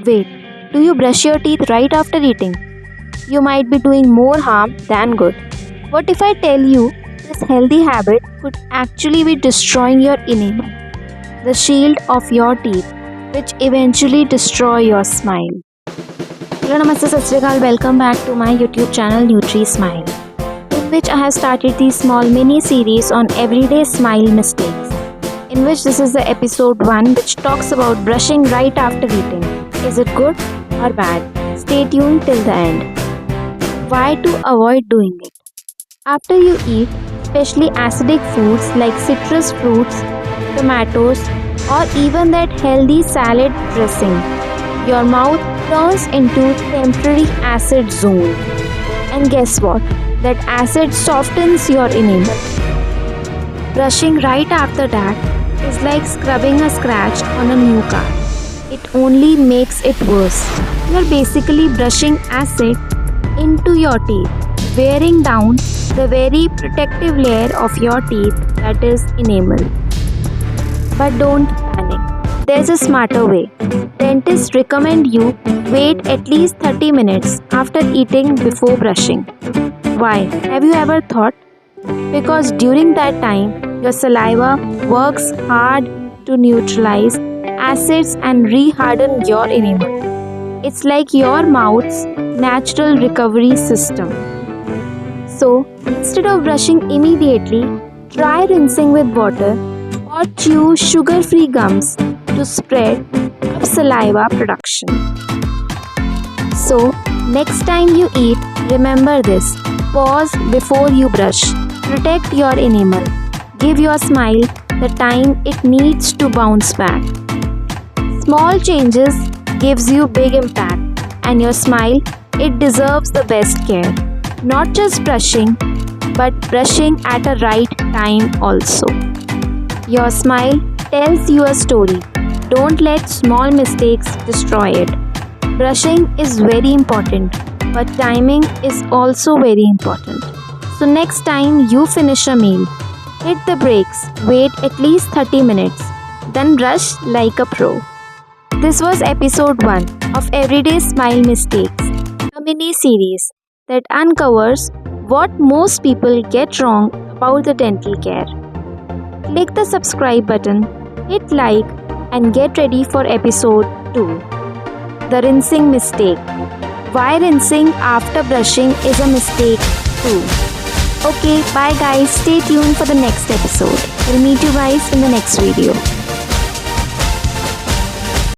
Wait, do you brush your teeth right after eating? You might be doing more harm than good. What if I tell you this healthy habit could actually be destroying your enamel, the shield of your teeth, which eventually destroy your smile? Hello, namaste, sat sri akal. Welcome back to my YouTube channel Nutri Smile, in which I have started these small mini series on everyday smile mistakes. In which this is the episode 1, which talks about brushing right after eating. Is it good or bad? Stay tuned till the end. Why to avoid doing it? After you eat, especially acidic foods like citrus fruits, tomatoes, or even that healthy salad dressing, your mouth turns into temporary acid zone. And guess what? That acid softens your enamel. Brushing right after that is like scrubbing a scratch on a new car. It only makes it worse. You are basically brushing acid into your teeth, wearing down the very protective layer of your teeth, that is enamel. But don't panic. There's a smarter way. Dentists recommend you wait at least 30 minutes after eating before brushing. Why? Have you ever thought? Because during that time, your saliva works hard to neutralize acids and re-harden your enamel. It's like your mouth's natural recovery system. So, instead of brushing immediately, try rinsing with water or chew sugar-free gums to spread up saliva production. So, next time you eat, remember this. Pause before you brush. Protect your enamel. Give your smile the time it needs to bounce back. Small changes gives you big impact, and your smile, it deserves the best care. Not just brushing, but brushing at a right time also. Your smile tells you a story. Don't let small mistakes destroy it. Brushing is very important, but timing is also very important. So next time you finish a meal, hit the brakes, wait at least 30 minutes, then brush like a pro. This was episode 1 of Everyday Smile Mistakes, a mini series that uncovers what most people get wrong about the dental care. Click the subscribe button, hit like, and get ready for episode 2. The rinsing mistake. Why rinsing after brushing is a mistake too. Okay, bye guys. Stay tuned for the next episode. We'll meet you guys in the next video.